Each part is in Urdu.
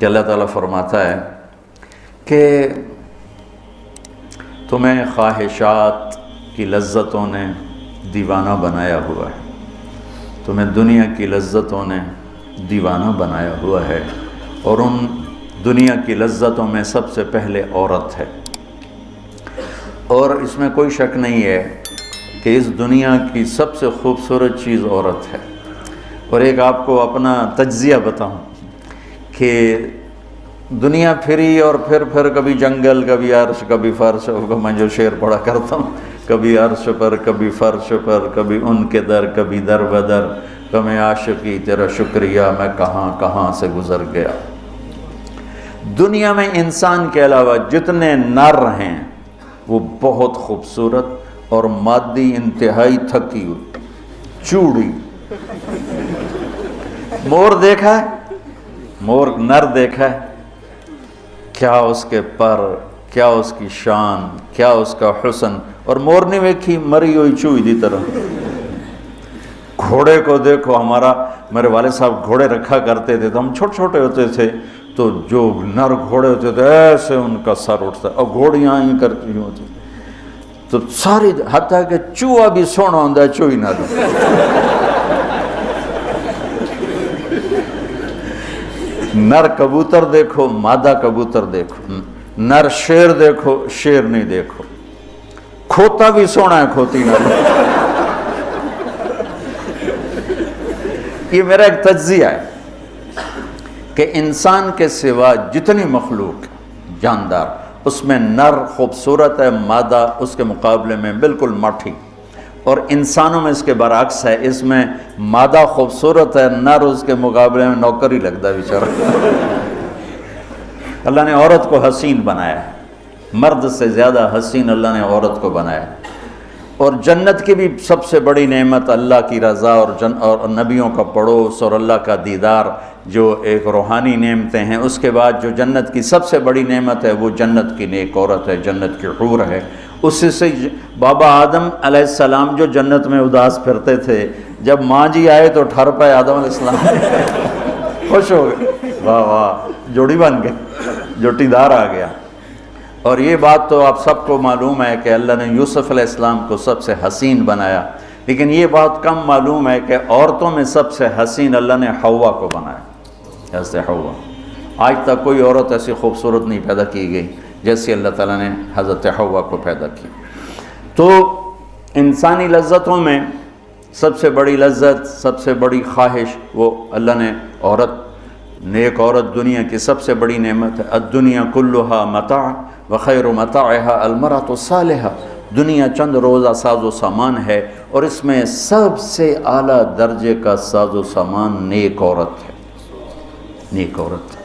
کہ اللہ تعالیٰ فرماتا ہے کہ تمہیں خواہشات کی لذتوں نے دیوانہ بنایا ہوا ہے، تمہیں دنیا کی لذتوں نے دیوانہ بنایا ہوا ہے، اور ان دنیا کی لذتوں میں سب سے پہلے عورت ہے، اور اس میں کوئی شک نہیں ہے کہ اس دنیا کی سب سے خوبصورت چیز عورت ہے۔ اور ایک آپ کو اپنا تجزیہ بتاؤں کہ دنیا پھری اور پھر کبھی جنگل، کبھی عرش، کبھی فرش، میں جو شعر پڑھا کرتا ہوں، کبھی عرش پر، کبھی فرش پر، کبھی ان کے در، کبھی در بدر، کبھی عاشقی تیرا شکریہ میں کہاں کہاں سے گزر گیا۔ دنیا میں انسان کے علاوہ جتنے نر ہیں وہ بہت خوبصورت اور مادی انتہائی تھکی ہوئی، چوڑی۔ مور دیکھا ہے؟ مور نر دیکھا ہے؟ کیا اس کے پر، کیا اس کی شان، کیا اس کا حسن، اور مور نہیں ویکھی مری ہوئی چوئی دی طرح۔ گھوڑے کو دیکھو، میرے والد صاحب گھوڑے رکھا کرتے تھے، تو ہم چھوٹے چھوٹے ہوتے تھے تو جو نر گھوڑے ہوتے تھے ایسے ان کا سر اٹھتا، اور گھوڑیاں ہی کرتی ہوتی تو ساری، حتیٰ کہ چوہا بھی سونا ہوتا ہے، چوئی نر۔ نر کبوتر دیکھو، مادہ کبوتر دیکھو، نر شیر دیکھو، شیر نہیں دیکھو، کھوتا بھی سونا ہے، کھوتی نر۔ یہ میرا ایک تجزیہ ہے کہ انسان کے سوا جتنی مخلوق جاندار، اس میں نر خوبصورت ہے، مادہ اس کے مقابلے میں بالکل ماٹھی، اور انسانوں میں اس کے برعکس ہے، اس میں مادہ خوبصورت ہے، نر اس کے مقابلے میں نوکر ہی لگتا ہے بیچارہ۔ اللہ نے عورت کو حسین بنایا ہے، مرد سے زیادہ حسین اللہ نے عورت کو بنایا ہے، اور جنت کی بھی سب سے بڑی نعمت اللہ کی رضا اور نبیوں کا پڑوس اور اللہ کا دیدار، جو ایک روحانی نعمتیں ہیں۔ اس کے بعد جو جنت کی سب سے بڑی نعمت ہے وہ جنت کی نیک عورت ہے، جنت کی حور ہے۔ اسی سے بابا آدم علیہ السلام جو جنت میں اداس پھرتے تھے، جب ماں جی آئے تو ٹھر پائے آدم علیہ السلام، خوش ہو گئے، واہ واہ جوڑی بن گئے، جوٹی دار آ گیا۔ اور یہ بات تو آپ سب کو معلوم ہے کہ اللہ نے یوسف علیہ السلام کو سب سے حسین بنایا، لیکن یہ بات کم معلوم ہے کہ عورتوں میں سب سے حسین اللہ نے حوا کو بنایا، جیسے حوا۔ آج تک کوئی عورت ایسی خوبصورت نہیں پیدا کی گئی جیسے اللہ تعالیٰ نے حضرت حوا کو پیدا کی۔ تو انسانی لذتوں میں سب سے بڑی لذت، سب سے بڑی خواہش وہ اللہ نے عورت، نیک عورت دنیا کی سب سے بڑی نعمت ہے۔ الدنیا کلھا متاع وخیر متاعها المرأة الصالحہ، دنیا چند روزہ ساز و سامان ہے، اور اس میں سب سے اعلیٰ درجے کا ساز و سامان نیک عورت ہے، نیک عورت،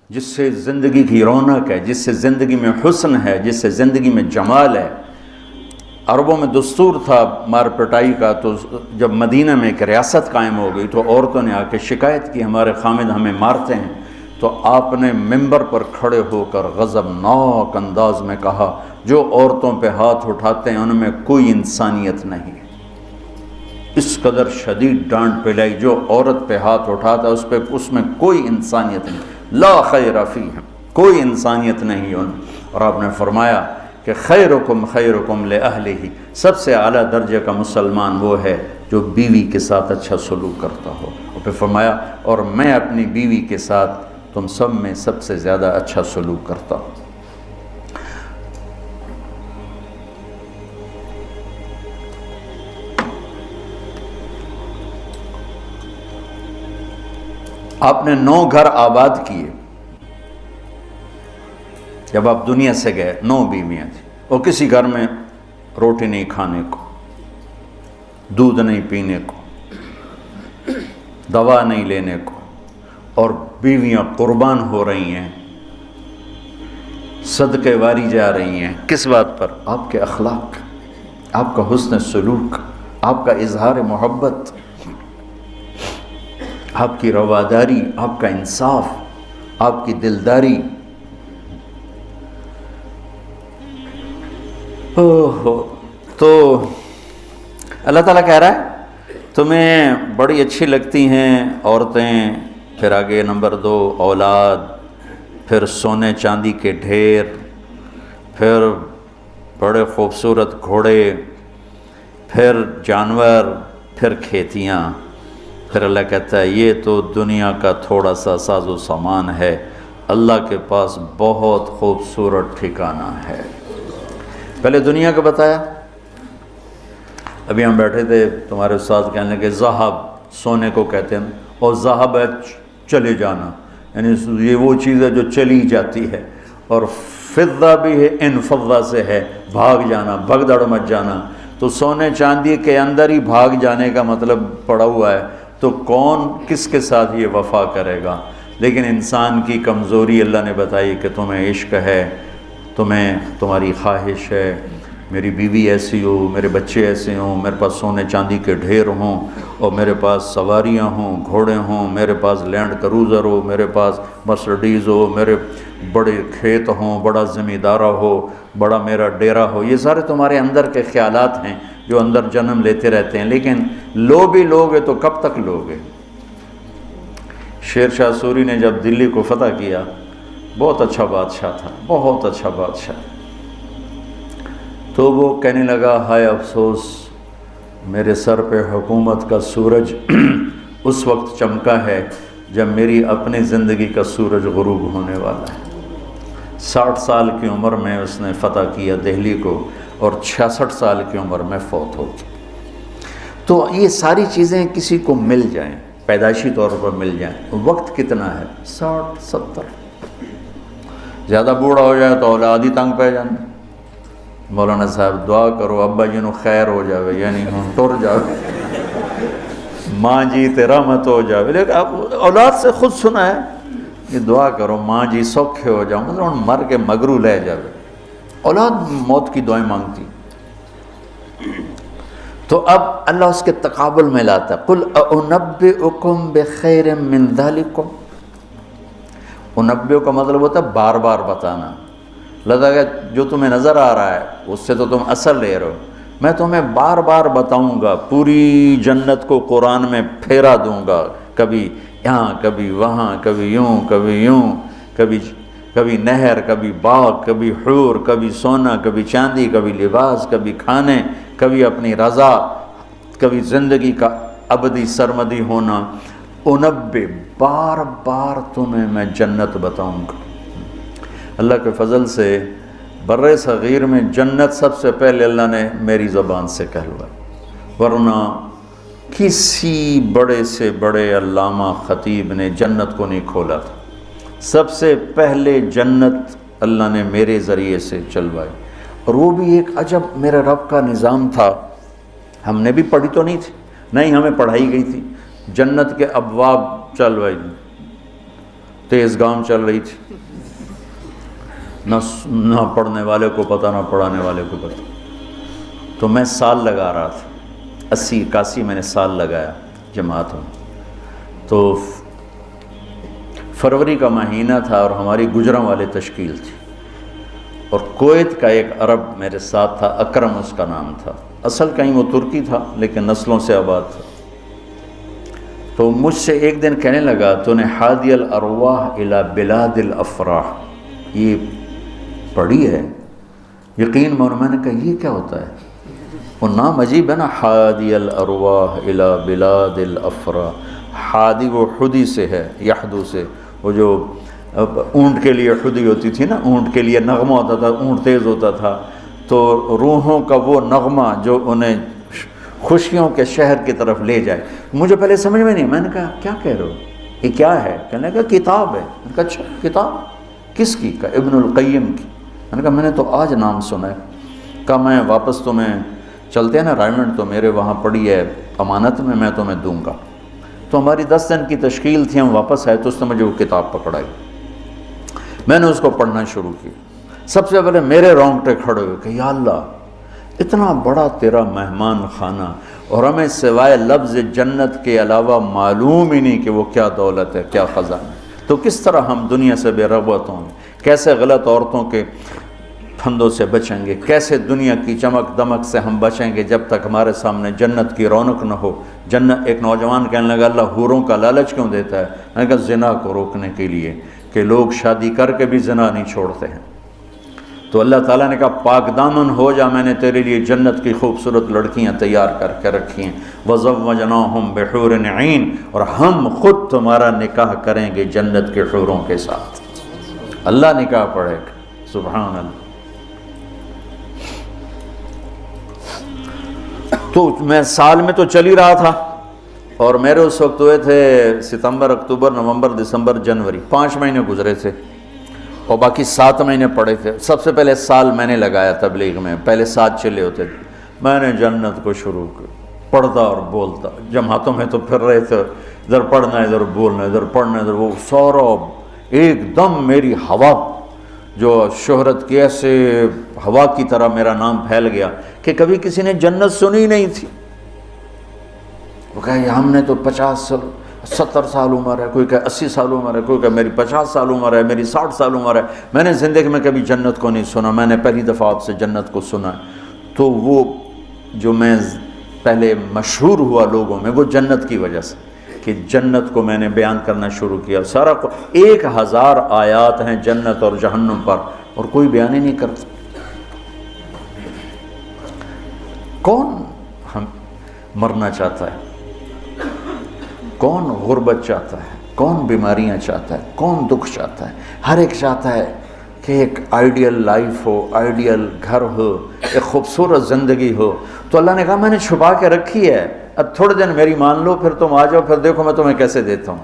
جس سے زندگی کی رونق ہے، جس سے زندگی میں حسن ہے، جس سے زندگی میں جمال ہے۔ عربوں میں دستور تھا مار پٹائی کا، تو جب مدینہ میں ایک ریاست قائم ہو گئی تو عورتوں نے آ کے شکایت کی ہمارے خامد ہمیں مارتے ہیں، تو آپ نے ممبر پر کھڑے ہو کر غضبناک انداز میں کہا، جو عورتوں پہ ہاتھ اٹھاتے ہیں ان میں کوئی انسانیت نہیں۔ اس قدر شدید ڈانٹ پلائی، جو عورت پہ ہاتھ اٹھاتا ہے اس میں کوئی انسانیت نہیں، لا خیر فیہم، کوئی انسانیت نہیں ان۔ اور آپ نے فرمایا کہ خیرکم خیرکم لأہلہ، سب سے اعلیٰ درجے کا مسلمان وہ ہے جو بیوی کے ساتھ اچھا سلوک کرتا ہو۔ اور پھر فرمایا، اور میں اپنی بیوی کے ساتھ تم سب میں سب سے زیادہ اچھا سلوک کرتا ہوں۔ آپ نے 9 گھر آباد کیے، جب آپ دنیا سے گئے 9 بیویاں تھیں، اور کسی گھر میں روٹی نہیں کھانے کو، دودھ نہیں پینے کو، دوا نہیں لینے کو، اور بیویاں قربان ہو رہی ہیں، صدقے واری جا رہی ہیں۔ کس بات پر؟ آپ کے اخلاق، آپ کا حسن سلوک، آپ کا اظہار محبت، آپ کی رواداری، آپ کا انصاف، آپ کی دلداری۔ تو اللہ تعالیٰ کہہ رہا ہے تمہیں بڑی اچھی لگتی ہیں عورتیں، پھر آگے نمبر 2 اولاد، پھر سونے چاندی کے ڈھیر، پھر بڑے خوبصورت گھوڑے، پھر جانور، پھر کھیتیاں. پھر اللہ کہتا ہے یہ تو دنیا کا تھوڑا سا ساز و سامان ہے، اللہ کے پاس بہت خوبصورت ٹھکانہ ہے. پہلے دنیا کا بتایا. ابھی ہم بیٹھے تھے، تمہارے استاد کہنے لگے ذہب سونے کو کہتے ہیں، اور ذہب ہے چلے جانا، یعنی یہ وہ چیز ہے جو چلی جاتی ہے، اور فضہ بھی ہے، انفضہ سے ہے بھاگ جانا، بھگدڑ مچ جانا. تو سونے چاندی کے اندر ہی بھاگ جانے کا مطلب پڑا ہوا ہے، تو کون کس کے ساتھ یہ وفا کرے گا؟ لیکن انسان کی کمزوری اللہ نے بتائی کہ تمہیں عشق ہے، تمہیں تمہاری خواہش ہے میری بیوی ایسی ہو، میرے بچے ایسے ہوں، میرے پاس سونے چاندی کے ڈھیر ہوں، اور میرے پاس سواریاں ہوں، گھوڑے ہوں، میرے پاس لینڈ کروزر ہو، میرے پاس مرسڈیز ہو، میرے بڑے کھیت ہوں، بڑا زمیندارہ ہو، بڑا میرا ڈیرا ہو. یہ سارے تمہارے اندر کے خیالات ہیں جو اندر جنم لیتے رہتے ہیں، لیکن لو بھی لوگے تو کب تک لوگے؟ شیر شاہ سوری نے جب دلی کو فتح کیا، بہت اچھا بادشاہ تھا، بہت اچھا بادشاہ، تو وہ کہنے لگا ہائے افسوس میرے سر پہ حکومت کا سورج اس وقت چمکا ہے جب میری اپنی زندگی کا سورج غروب ہونے والا ہے. 60 سال کی عمر میں اس نے فتح کیا دہلی کو، اور 66 سال کی عمر میں فوت ہو گیا. تو یہ ساری چیزیں کسی کو مل جائیں، پیدائشی طور پر مل جائیں، وقت کتنا ہے؟ 60 70. زیادہ بوڑھا ہو جائے تو اولاد ہی تنگ پہ جانا. مولانا صاحب دعا کرو ابا جی نو خیر ہو جاوے، یعنی ہم ٹر جاوے، ماں جی تیرا مت ہو جاوے. لیکن اب اولاد سے خود سنا ہے کہ دعا کرو ماں جی سوکھے ہو جاؤ، مطلب مر کے مگرو لے جاوے. اولاد موت کی دعائیں مانگتی. تو اب اللہ اس کے تقابل میں لاتا ہے قل اُنَبِّئُكُمْ بِخَيْرٍ مِّن ذَلِكُمْ. انبئ کا مطلب ہوتا ہے بار بار بتانا. لگتا ہے جو تمہیں نظر آ رہا ہے اس سے تو تم اثر لے رہے ہو، میں تمہیں بار بار بتاؤں گا، پوری جنت کو قرآن میں پھیرا دوں گا، کبھی یہاں کبھی وہاں، کبھی یوں کبھی یوں، کبھی نہر، کبھی باغ، کبھی حور، کبھی سونا، کبھی چاندی، کبھی لباس، کبھی کھانے، کبھی اپنی رضا، کبھی زندگی کا ابدی سرمدی ہونا. انبئ بار بار تمہیں میں جنت بتاؤں گا. اللہ کے فضل سے بر صغیر میں جنت سب سے پہلے اللہ نے میری زبان سے کہلوائی، ورنہ کسی بڑے سے بڑے علامہ خطیب نے جنت کو نہیں کھولا تھا. سب سے پہلے جنت اللہ نے میرے ذریعے سے چلوائی، اور وہ بھی ایک عجب میرے رب کا نظام تھا. ہم نے بھی پڑھی تو نہیں تھی، نہیں ہمیں پڑھائی گئی تھی. جنت کے ابواب چلوائی، تیز گام چل رہی تھی، نہ پڑھنے والے کو پتہ نہ پڑھانے والے کو پتہ. تو میں سال لگا رہا تھا، 80 81 میں نے سال لگایا جماعت میں. تو فروری کا مہینہ تھا اور ہماری گجراں والے تشکیل تھی، اور کویت کا ایک عرب میرے ساتھ تھا، اکرم اس کا نام تھا. اصل کہیں وہ ترکی تھا لیکن نسلوں سے آباد تھا. تو مجھ سے ایک دن کہنے لگا تو نے حادی الارواح الی بلاد الافراح یہ پڑھی ہے؟ یقین مانو. میں نے کہا یہ کیا ہوتا ہے؟ وہ نام عجیب ہے نا، حادی الارواح الی بلاد الافراح. حادی وہ حدی سے ہے، یحدو سے، وہ جو اونٹ کے لیے حدی ہوتی تھی نا، اونٹ کے لیے نغمہ ہوتا تھا، اونٹ تیز ہوتا تھا، تو روحوں کا وہ نغمہ جو انہیں خوشیوں کے شہر کی طرف لے جائے. مجھے پہلے سمجھ میں نہیں، میں نے کہا کیا کہہ رہے ہو، یہ کیا ہے؟ کہنے لگا کتاب ہے. میں نے کہا اچھا کتاب کس کی؟ کہا ابن القیم کی. میں نے کہا میں نے تو آج نام سنا ہے. کہا میں واپس تمہیں چلتے ہیں نا رائمنڈ، تو میرے وہاں پڑی ہے امانت میں تمہیں دوں گا. تو ہماری 10 دن کی تشکیل تھی، ہم واپس آئے تو اس نے مجھے وہ کتاب پکڑائی. میں نے اس کو پڑھنا شروع کی. سب سے پہلے میرے رونگٹے کھڑے ہوئے کہ یا اللہ اتنا بڑا تیرا مہمان خانہ، اور ہمیں سوائے لفظ جنت کے علاوہ معلوم ہی نہیں کہ وہ کیا دولت ہے، کیا خزانہ ہے. تو کس طرح ہم دنیا سے بے رغبت ہوں گے، کیسے غلط عورتوں کے پھندوں سے بچیں گے، کیسے دنیا کی چمک دمک سے ہم بچیں گے جب تک ہمارے سامنے جنت کی رونق نہ ہو، جنت ایک نوجوان کہنے لگا اللہ حوروں کا لالچ کیوں دیتا ہے؟ میں نے کہا زنا کو روکنے کے لیے کہ لوگ شادی کر کے بھی زنا نہیں چھوڑتے ہیں۔ تو اللہ تعالیٰ نے کہا پاک دامن ہو جا، میں نے تیرے لیے جنت کی خوبصورت لڑکیاں تیار کر کے رکھی ہیں، وَزَوَّجْنَاهُمْ بِحُورٍ عِينٍ، اور ہم خود تمہارا نکاح کریں گے جنت کے حوروں کے ساتھ۔ اللہ نکاح پڑھے گا، سبحان اللہ۔ تو میں سال میں تو چل ہی رہا تھا، اور میرے اس وقت ہوئے تھے ستمبر، اکتوبر، نومبر، دسمبر، جنوری، 5 مہینے گزرے تھے، اور باقی 7 مہینے پڑے تھے۔ سب سے پہلے سال میں نے لگایا تبلیغ میں، پہلے 7 چلے ہوتے تھے، میں نے جنت کو شروع کیا، پڑھتا اور بولتا، جماعتوں میں تو پھر رہے تھے، ادھر پڑھنا ادھر بولنا، ادھر پڑھنا ادھر، وہ سارا ایک دم میری ہوا جو شہرت کی ایسے ہوا کی طرح میرا نام پھیل گیا کہ کبھی کسی نے جنت سنی نہیں تھی۔ وہ کہے ہم نے تو 50 70 سال عمر ہے، کوئی کہ 80 سال عمر ہے، کوئی کہ میری 50 سال عمر ہے، میری 60 سال عمر ہے، میں نے زندگی میں کبھی جنت کو نہیں سنا، میں نے پہلی دفعہ آپ سے جنت کو سنا۔ تو وہ جو میں پہلے مشہور ہوا لوگوں میں، وہ جنت کی وجہ سے کہ جنت کو میں نے بیان کرنا شروع کیا۔ سارا 1000 آیات ہیں جنت اور جہنم پر، اور کوئی بیان ہی نہیں کرتا۔ کون ہم مرنا چاہتا ہے؟ کون غربت چاہتا ہے؟ کون بیماریاں چاہتا ہے؟ کون دکھ چاہتا ہے؟ ہر ایک چاہتا ہے کہ ایک آئیڈیل لائف ہو، آئیڈیل گھر ہو، ایک خوبصورت زندگی ہو۔ تو اللہ نے کہا میں نے چھپا کے رکھی ہے، اب تھوڑے دن میری مان لو، پھر تم آ جاؤ، پھر دیکھو میں تمہیں کیسے دیتا ہوں۔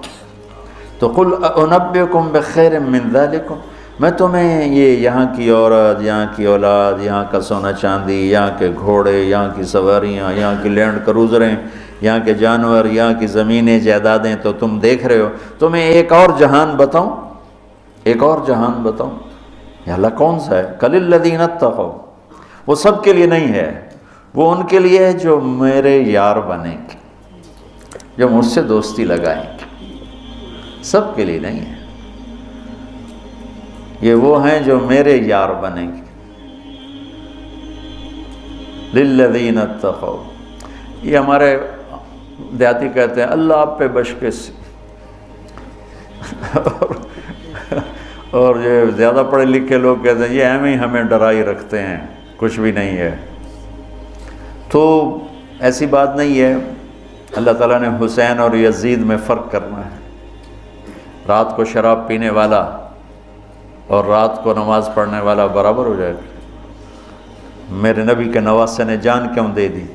تو قل انبئکم بخیر من ذالکم، میں تمہیں یہ یہاں کی عورت، یہاں کی اولاد، یہاں کا سونا چاندی، یہاں کے گھوڑے، یہاں کی سواریاں، یہاں کی لینڈ کروزریں، یہاں کے جانور، یہاں کی زمینیں جائیدادیں تو تم دیکھ رہے ہو، تمہیں ایک اور جہان بتاؤں، ایک اور جہان بتاؤں؟ یا اللہ کون سا ہے؟ قل الذین اتقوا، وہ سب کے لیے نہیں ہے، وہ ان کے لیے ہے جو میرے یار بنیں گے، جو مجھ سے دوستی لگائیں گے، سب کے لیے نہیں ہے، یہ وہ ہیں جو میرے یار بنیں گے۔ للذین اتقوا، یہ ہمارے دیہاتی کہتے ہیں اللہ آپ پہ بشکش، اور یہ زیادہ پڑھے لکھے لوگ کہتے ہیں یہ ایم ہی ہمیں ڈرائی رکھتے ہیں، کچھ بھی نہیں ہے۔ تو ایسی بات نہیں ہے، اللہ تعالیٰ نے حسین اور یزید میں فرق کرنا ہے۔ رات کو شراب پینے والا اور رات کو نماز پڑھنے والا برابر ہو جائے گا۔ میرے نبی کے نواسے نے جان کیوں دے دی،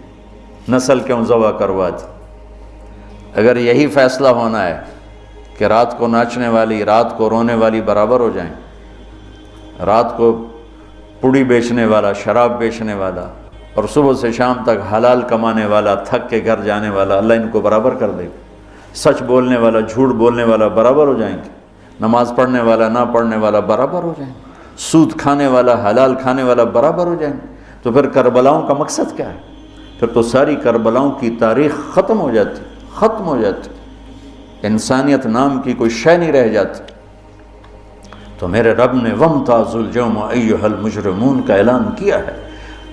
نسل کیوں ذبح کروا دی؟ اگر یہی فیصلہ ہونا ہے کہ رات کو ناچنے والی، رات کو رونے والی برابر ہو جائیں، رات کو پوڑی بیچنے والا، شراب بیچنے والا، اور صبح سے شام تک حلال کمانے والا، تھک کے گھر جانے والا، اللہ ان کو برابر کر دے گا۔ سچ بولنے والا، جھوٹ بولنے والا برابر ہو جائیں گے، نماز پڑھنے والا، نہ پڑھنے والا برابر ہو جائیں گے، سود کھانے والا، حلال کھانے والا برابر ہو جائیں گے۔ تو پھر کربلاؤں کا مقصد کیا ہے؟ پھر تو ساری کربلاؤں کی تاریخ ختم ہو جاتی، ختم ہو جاتی، انسانیت نام کی کوئی شے نہیں رہ جاتی۔ تو میرے رب نے وَامْتَازُوا الْيَوْمَ أَيُّهَا الْمُجْرِمُونَ کا اعلان کیا ہے۔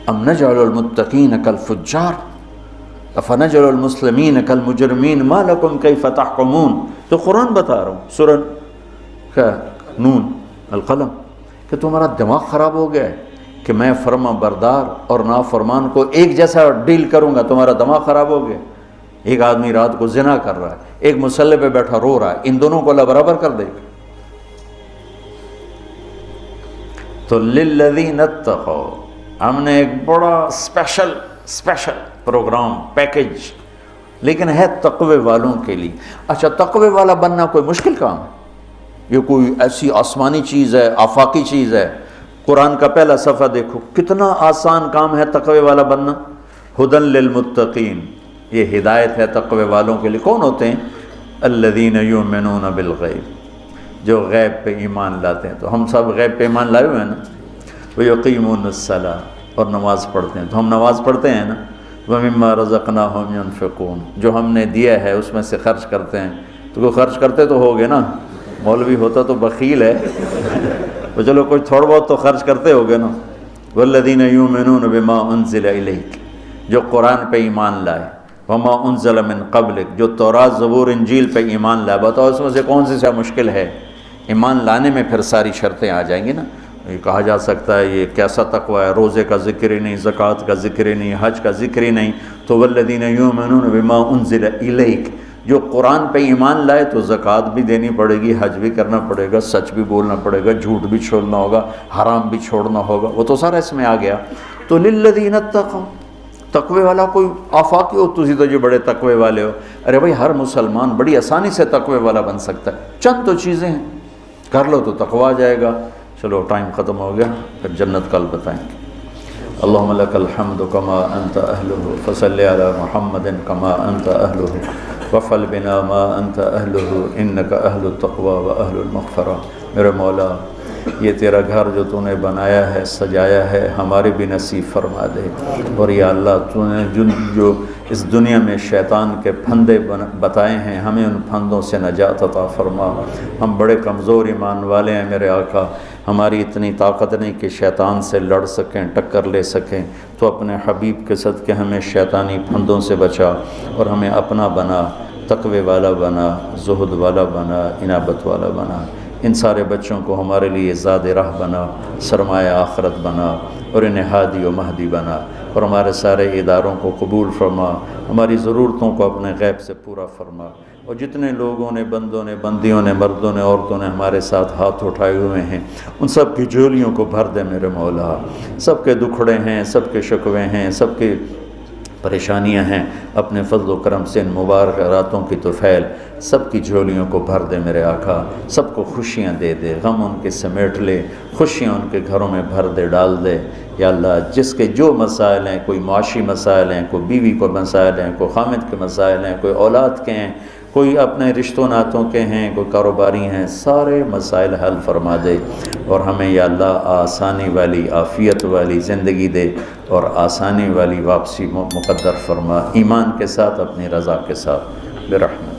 ام نجعل الْمُتَّقِينَ كَالْفُجَّارِ أَفَنَجْعَلُ الْمُسْلِمِينَ كَالْمُجْرِمِينَ مَا لَكُمْ كَيْفَ تَحْكُمُونَ۔ تو قرآن بتا رہا ہوں، سورہ نون القلم، کہ تمہارا دماغ خراب ہو گیا ہے کہ میں فرما بردار اور نافرمان کو ایک جیسا ڈیل کروں گا؟ تمہارا دماغ خراب ہو گیا۔ ایک آدمی رات کو زنا کر رہا ہے، ایک مصلی پہ بیٹھا رو رہا ہے، ان دونوں کو اللہ برابر کر دے گا؟ تو للذین اتقوا، ہم نے ایک بڑا اسپیشل پروگرام، پیکج، لیکن ہے تقوی والوں کے لیے۔ اچھا، تقوی والا بننا کوئی مشکل کام ہے؟ یہ کوئی ایسی آسمانی چیز ہے، آفاقی چیز ہے؟ قرآن کا پہلا صفحہ دیکھو، کتنا آسان کام ہے تقوی والا بننا۔ ہدی للمتقین، یہ ہدایت ہے تقوی والوں کے لیے۔ کون ہوتے ہیں؟ الذین یؤمنون بالغیب، جو غیب پہ ایمان لاتے ہیں۔ تو ہم سب غیب پہ ایمان لائے ہوئے ہیں نا۔ ویقیمون الصلاۃ، اور نماز پڑھتے ہیں۔ تو ہم نماز پڑھتے ہیں نا۔ ومما رزقناہم ینفقون، جو ہم نے دیا ہے اس میں سے خرچ کرتے ہیں۔ تو کوئی خرچ کرتے تو ہوگے نا، مولوی ہوتا تو بخیل ہے تو چلو کوئی تھوڑا بہت تو خرچ کرتے ہوگے نا۔ والذین یؤمنون بما انزل الیک، جو قرآن پہ ایمان لائے، وما انزل من قبلک، جو تورات زبور انجیل پہ ایمان لائے، بتاؤ اس میں سے کون سی مشکل ہے؟ ایمان لانے میں پھر ساری شرطیں آ جائیں گی نا۔ یہ کہا جا سکتا ہے یہ کیسا تقوی ہے، روزے کا ذکر ہی نہیں، زکوٰۃ کا ذکر ہی نہیں، حج کا ذکر ہی نہیں، تو والذین یؤمنون بما انزل الیک، جو قرآن پہ ایمان لائے تو زکوٰۃ بھی دینی پڑے گی، حج بھی کرنا پڑے گا، سچ بھی بولنا پڑے گا، جھوٹ بھی چھوڑنا ہوگا، حرام بھی چھوڑنا ہوگا، وہ تو سارا اس میں آ گیا۔ تو للذین اتقوا، تقوی والا کوئی آفاقی ہو، تسی تو جو بڑے تقوی والے ہو، ارے بھائی ہر مسلمان بڑی آسانی سے تقوی والا بن سکتا ہے، چند تو چیزیں ہیں، کر لو تو تقوی آ جائے گا۔ چلو ٹائم ختم ہو گیا، پھر جنت کل بتائیں گے۔ اللہم لک الحمد کما انت اہلہ، فصلی علی محمد کما انت اہلہ، وفعل بنا ما انت اہلہ، انک اہل التقوی و اہل المغفرہ۔ میرے مولا یہ تیرا گھر جو تو نے بنایا ہے، سجایا ہے، ہمارے بھی نصیب فرما دے، اور یا اللہ تو نے جو اس دنیا میں شیطان کے پھندے بتائے ہیں، ہمیں ان پھندوں سے نجات عطا فرما۔ ہم بڑے کمزور ایمان والے ہیں میرے آقا، ہماری اتنی طاقت نہیں کہ شیطان سے لڑ سکیں، ٹکر لے سکیں، تو اپنے حبیب کے صدقے ہمیں شیطانی پھندوں سے بچا، اور ہمیں اپنا بنا، تقوی والا بنا، زہد والا بنا، انابت والا بنا۔ ان سارے بچوں کو ہمارے لیے زاد راہ بنا، سرمایہ آخرت بنا، اور انہیں ہادی و مہدی بنا، اور ہمارے سارے اداروں کو قبول فرما، ہماری ضرورتوں کو اپنے غیب سے پورا فرما، اور جتنے لوگوں نے، بندوں نے، بندیوں نے، مردوں نے، عورتوں نے ہمارے ساتھ ہاتھ اٹھائے ہوئے ہیں، ان سب کی جھولیوں کو بھر دے میرے مولا۔ سب کے دکھڑے ہیں، سب کے شکوے ہیں، سب کے پریشانیاں ہیں، اپنے فضل و کرم سے ان مبارک راتوں کی طفیل سب کی جھولیوں کو بھر دے میرے آقا، سب کو خوشیاں دے دے، غم ان کے سمیٹ لے، خوشیاں ان کے گھروں میں بھر دے، ڈال دے۔ یا اللہ جس کے جو مسائل ہیں، کوئی معاشی مسائل ہیں، کوئی بیوی کو مسائل ہیں، کوئی خامد کے مسائل ہیں، کوئی اولاد کے ہیں، کوئی اپنے رشتوں ناتوں کے ہیں، کوئی کاروباری ہیں، سارے مسائل حل فرما دے، اور ہمیں یا اللہ آسانی والی، عافیت والی زندگی دے، اور آسانی والی واپسی مقدر فرما، ایمان کے ساتھ، اپنی رضا کے ساتھ، برحمت۔